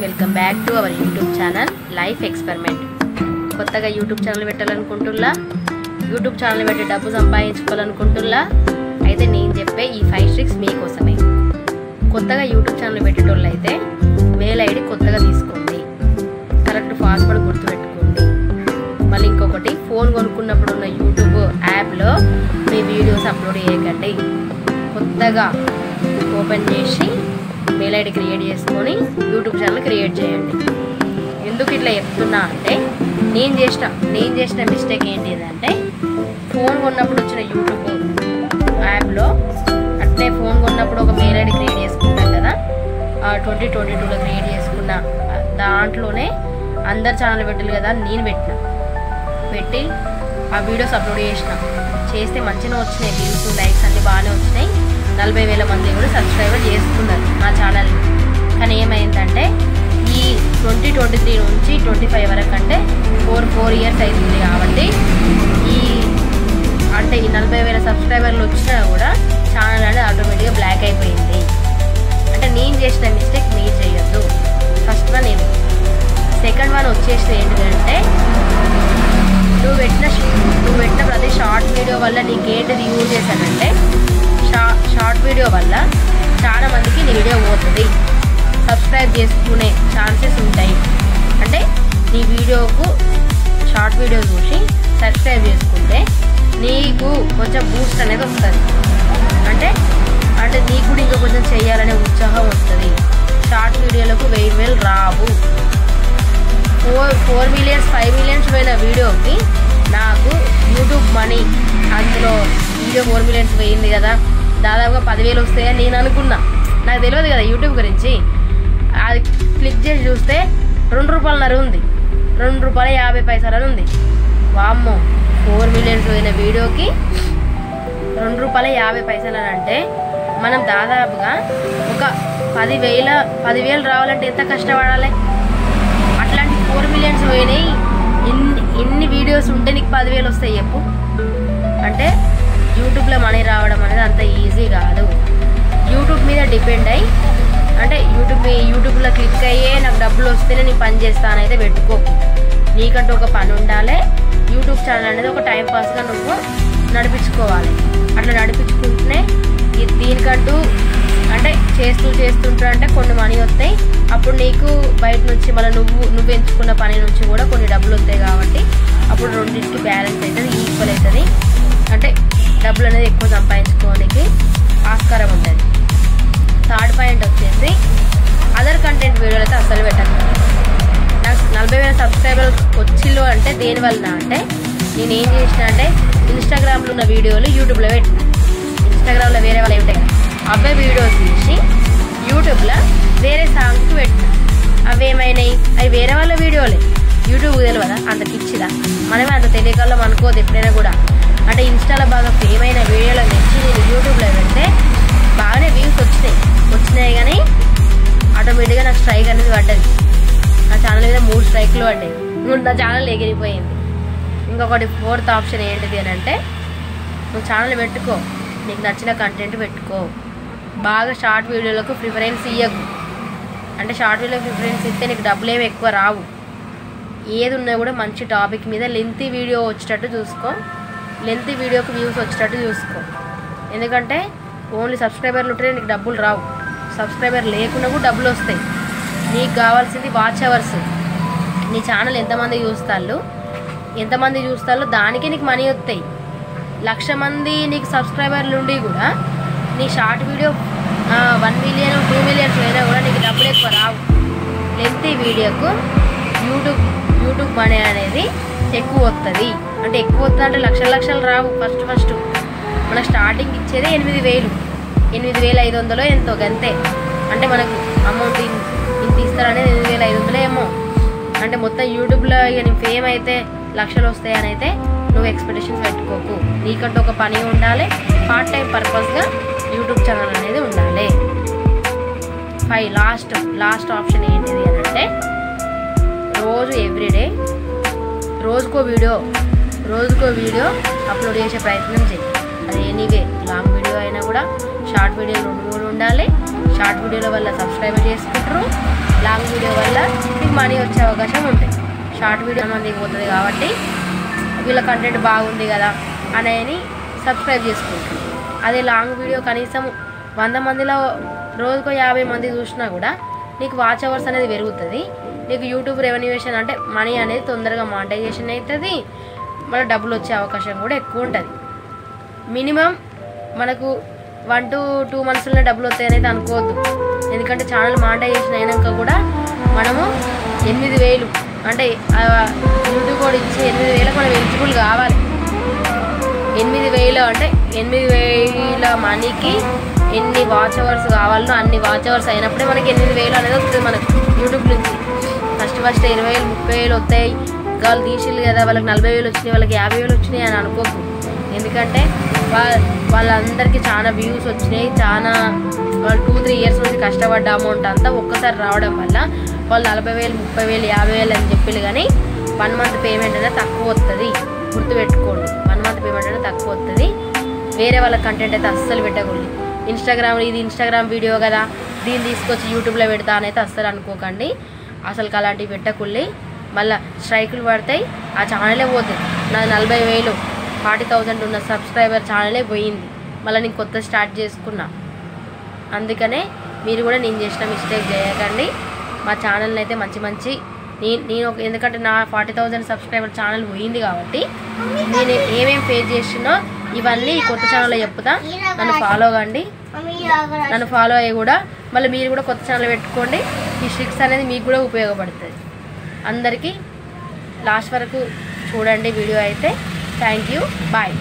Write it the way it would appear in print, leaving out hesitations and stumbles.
Welcome back to our YouTube channel life experiment. కొత్తగా YouTube channel పెట్టాలనుకుంటున్నా, YouTube channel పెట్టి డబ్బు సంపాదించుకోవాలనుకుంటున్నా, అయితే నేను చెప్పే ఈ 5 ట్రిక్స్ మీకోసమే. కొత్తగా యూట్యూబ్ ఛానల్ పెట్టేటోళ్ళు అయితే మెయిల్ ఐడి కొత్తగా తీసుకోండి, కరెక్ట్ పాస్వర్డ్ గుర్తుపెట్టుకోండి. మళ్ళీ ఇంకొకటి, ఫోన్ కొనుక్కున్నప్పుడు ఉన్న యూట్యూబ్ యాప్లో మీ వీడియోస్ అప్లోడ్ చేయకండి. కొత్తగా ఓపెన్ చేసి మెయిల్ ఐడి క్రియేట్ చేసుకొని యూట్యూబ్ ఛానల్ క్రియేట్ చేయండి. ఎందుకు ఇట్లా చెప్తున్నా అంటే, నేను చేసిన మిస్టేక్ ఏంటిదంటే, ఫోన్ కొన్నప్పుడు వచ్చిన యూట్యూబ్ యాప్లో అట్లే ఫోన్ కొన్నప్పుడు ఒక మెయిల్ ఐడి క్రియేట్ చేసుకుంటాం కదా, 2022లో క్రియేట్ చేసుకున్న దాంట్లోనే అందరు ఛానల్ పెట్టాలి కదా, నేను పెట్టి ఆ వీడియోస్ అప్లోడ్ చేస్తే మంచిగా వచ్చినాయి. వ్యూస్, లైక్స్ అన్నీ బాగానే వచ్చినాయి. 40,000 మంది కూడా సబ్స్క్రైబర్ చేసుకున్నారు నా ఛానల్ని. కానీ ఏమైందంటే, ఈ 2023 నుంచి 25 వరకు అంటే 4 ఇయర్స్ అవుతుంది కాబట్టి ఈ 40,000 సబ్స్క్రైబర్లు వచ్చినా కూడా ఛానల్ అనేది ఆటోమేటిక్గా బ్లాక్ అయిపోయింది. అంటే నేను చేసిన మిస్టేక్ మీరు చేయొద్దు. ఫస్ట్ వన్ ఇది. సెకండ్ వన్ వచ్చేసి ఏంటంటే, నువ్వు పెట్టిన ప్రతి షార్ట్ వీడియో వల్ల నీకేంటిది యూజ్ చేశానంటే, షార్ట్ వీడియో వల్ల చాలా మందికి నీ వీడియో పోతుంది, సబ్స్క్రైబ్ చేసుకునే ఛాన్సెస్ ఉంటాయి. అంటే నీ వీడియోకు షార్ట్ వీడియో చూసి సబ్స్క్రైబ్ చేసుకుంటే నీకు కొంచెం బూస్ట్ అనేది వస్తుంది. అంటే నీకు కూడా ఇంకా కొంచెం చేయాలనే ఉత్సాహం వస్తుంది. షార్ట్ వీడియోలకు 1000 రావు. 4 మిలియన్స్ 5 మిలియన్స్ పోయిన వీడియోకి నాకు యూట్యూబ్ మనీ, అందులో వీడియో 4 మిలియన్స్ పోయింది కదా, దాదాపుగా 10,000 వస్తాయని నేను అనుకున్నా. నాకు తెలియదు కదా యూట్యూబ్ గురించి. అది క్లిక్ చేసి చూస్తే ₹2.50 ఉంది, ₹2.50 అని ఉంది. వామ్మో, 4 మిలియన్స్ పోయిన వీడియోకి ₹2.50 అని అంటే మనం దాదాపుగా ఒక 10,000 రావాలంటే ఎంత కష్టపడాలి? అట్లాంటి 4 మిలియన్స్ పోయినాయి. ఎన్ని వీడియోస్ ఉంటే నీకు 10,000 వస్తాయి చెప్పు? అంటే యూట్యూబ్లో మనీ రావడం అనేది అంత ఈజీ కాదు. యూట్యూబ్ మీద డిపెండ్ అయ్యి, అంటే యూట్యూబ్లో క్లిక్ అయ్యే నాకు డబ్బులు వస్తేనే నేను పని చేస్తానైతే పెట్టుకోకు. నీకంటూ ఒక పని ఉండాలి. యూట్యూబ్ ఛానల్ అనేది ఒక టైంపాస్గా నువ్వు నడిపించుకోవాలి. అట్లా నడిపించుకుంటేనే దీనికంటూ అంటే చేస్తుంటా అంటే కొన్ని మనీ వస్తాయి. అప్పుడు నీకు బయట నుంచి మళ్ళీ నువ్వు ఎంచుకున్న పని నుంచి కూడా కొన్ని డబ్బులు వస్తాయి. కాబట్టి అప్పుడు రెండింటికి బ్యాలెన్స్ అవుతుంది, ఈక్వల్ అవుతుంది. అంటే డబ్బులు అనేది ఎక్కువ సంపాదించుకోవడానికి ఆస్కారం ఉంటుంది. థర్డ్ పాయింట్ వచ్చేసి, అదర్ కంటెంట్ వీడియోలు అయితే అసలు పెట్టాను. నాకు 40,000 సబ్స్క్రైబర్లు వచ్చిల్లు అంటే దేనివల్ల అంటే, నేను ఏం చేసిన అంటే, ఇన్స్టాగ్రామ్లో ఉన్న వీడియోలు యూట్యూబ్లో పెట్టిన. ఇన్స్టాగ్రామ్లో వేరే వాళ్ళు ఉంటాయి కదా, అవే వీడియోస్ తీసి యూట్యూబ్లో వేరే సాంగ్స్కి పెట్టిన. అవి ఏమైనాయి? అవి వేరే వాళ్ళ వీడియోలే. యూట్యూబ్ తెలియదా అంత పిచ్చిదా? మనమే అంత తెలియకల్లో అనుకోదు ఎప్పుడైనా కూడా. అంటే ఇన్స్టాలో బాగా ఫేమ్ అయిన వీడియోలో తెచ్చి నేను యూట్యూబ్లో పెడితే బాగానే వ్యూస్ వచ్చినాయి కానీ ఆటోమేటిక్గా నాకు స్ట్రైక్ అనేది పడ్డది. నా ఛానల్ మీద 3 స్ట్రైక్లు పడ్డాయి. నా ఛానల్ ఎగిరిపోయింది. ఇంకొకటి 4th ఆప్షన్ ఏంటిది అని అంటే, నువ్వు ఛానల్ పెట్టుకో, నీకు నచ్చిన కంటెంట్ పెట్టుకో. బాగా షార్ట్ వీడియోలకు ప్రిఫరెన్స్ ఇవ్వకు. అంటే షార్ట్ వీడియోకి ప్రిఫరెన్స్ ఇస్తే నీకు డబ్బులు ఏమి ఎక్కువ రావు. ఏది ఉన్నా కూడా మంచి టాపిక్ మీద లెంతీ వీడియో వచ్చేటట్టు చూసుకో. లెంతీ వీడియోకి వ్యూస్ వచ్చేటట్టు చూసుకో. ఎందుకంటే ఓన్లీ సబ్స్క్రైబర్లు ఉంటేనే నీకు డబ్బులు రావు. సబ్స్క్రైబర్ లేకుండా కూడా డబ్బులు వస్తాయి. నీకు కావాల్సింది వాచ్ అవర్స్. నీ ఛానల్ ఎంతమంది చూస్తారో దానికే నీకు మనీ వస్తాయి. 1,00,000 మంది నీకు సబ్స్క్రైబర్లు ఉండి కూడా నీ షార్ట్ వీడియో 1 మిలియన్ 2 మిలియన్స్ అయినా కూడా నీకు డబ్బులు ఎక్కువ రావు. లెంతీ వీడియోకు యూట్యూబ్ మనీ అనేది ఎక్కువ వస్తుంది. అంటే ఎక్కువ వస్తుంది అంటే లక్షలు రావు. ఫస్ట్ మనకు స్టార్టింగ్ ఇచ్చేదే 8,500 ఎంతో గంతే. అంటే మనకు అమౌంట్ ఇంత ఇస్తారనేది 8,500 ఏమో. అంటే మొత్తం యూట్యూబ్లో ఇక నేను ఫేమ్ అయితే లక్షలు వస్తాయని అయితే నువ్వు ఎక్స్పెక్టేషన్స్ పెట్టుకోకు. నీకంటూ ఒక పని ఉండాలి. పార్ట్ టైం పర్పస్గా యూట్యూబ్ ఛానల్ అనేది ఉండాలి. 5 లాస్ట్ ఆప్షన్ ఏంటిది అని అంటే, రోజు ఎవ్రీడే రోజుకో వీడియో అప్లోడ్ చేసే ప్రయత్నం చేయి. అది ఎనీవే లాంగ్ వీడియో అయినా కూడా షార్ట్ వీడియోలు 2-3 ఉండాలి. షార్ట్ వీడియోల వల్ల సబ్స్క్రైబర్ చేసుకుంటారు, లాంగ్ వీడియో వల్ల మీకు మనీ వచ్చే అవకాశం ఉంటుంది. షార్ట్ వీడియో మందికి పోతుంది కాబట్టి వీళ్ళ కంటెంట్ బాగుంది కదా అని సబ్స్క్రైబ్ చేసుకుంటారు. అదే లాంగ్ వీడియో కనీసం 100 మందిలో రోజుకో 50 మంది చూసినా కూడా నీకు వాచ్ అవర్స్ అనేది పెరుగుతుంది. నీకు యూట్యూబ్ రెవెన్యూషన్ అంటే మనీ అనేది తొందరగా మానిటైజేషన్ అవుతుంది. మన డబ్బులు వచ్చే అవకాశం కూడా ఎక్కువ ఉంటుంది. మినిమం మనకు 1 to 2 monthsలోనే డబ్బులు వస్తాయనేది అనుకోవద్దు. ఎందుకంటే ఛానల్ మానిటైజేషన్ అయినాక కూడా మనము 8,000 అంటే యూట్యూబ్ కూడా ఇచ్చి 8,000 మనం ఎలిజిబుల్ కావాలి. 8,000 అంటే 8,000 మనీకి ఎన్ని వాచ్ అవర్స్ కావాలో అన్ని వాచ్ అవర్స్ అయినప్పుడే మనకి 8,000 అనేది వస్తుంది మనకు యూట్యూబ్ నుంచి. ఫస్ట్ 20,000 30,000 వస్తాయి. వాళ్ళు తీసిళ్ళు కదా వాళ్ళకి 40,000 వచ్చినాయి, వాళ్ళకి 50,000 వచ్చినాయి అని అనుకోకు. ఎందుకంటే వాళ్ళందరికీ చాలా వ్యూస్ వచ్చినాయి. చాలా వాళ్ళు 2-3 years నుంచి కష్టపడ్డ అమౌంట్ అంతా ఒక్కసారి రావడం వల్ల వాళ్ళు 40,000 30,000 50,000 అని చెప్పిళ్ళు. కానీ 1 month పేమెంట్ అనేది తక్కువ వస్తుంది. గుర్తుపెట్టుకోండి, 1 month పేమెంట్ అనేది తక్కువ వస్తుంది. వేరే వాళ్ళ కంటెంట్ అయితే అస్సలు పెట్టకూడదు. ఇది ఇన్స్టాగ్రామ్ వీడియో కదా దీన్ని తీసుకొచ్చి యూట్యూబ్లో పెడతా అనేది అస్సలు అనుకోకండి. అసలు అలాంటివి పెట్టకుళ్ళి. మళ్ళీ స్ట్రైకులు పడతాయి, ఆ ఛానలే పోతుంది. నాది 40,000 40,000 ఉన్న సబ్స్క్రైబర్ ఛానలే పోయింది. మళ్ళీ నేను కొత్త స్టార్ట్ చేసుకున్నా. అందుకనే మీరు కూడా నేను చేసిన మిస్టేక్ చేయకండి. మా ఛానల్ని అయితే మంచి నేను ఎందుకంటే నా 40,000 సబ్స్క్రైబర్ ఛానల్ పోయింది కాబట్టి నేను ఏమేమి ఫేస్ చేసినో ఇవన్నీ కొత్త ఛానల్లో చెప్తా. నన్ను ఫాలో కండి. నన్ను ఫాలో అయ్యి కూడా మళ్ళీ మీరు కూడా కొత్త ఛానల్ పెట్టుకోండి. ఈ ట్రిక్స్ అనేది మీకు కూడా ఉపయోగపడుతుంది. అందరికీ లాస్ట్ వరకు చూడండి వీడియో అయితే. Thank you, bye.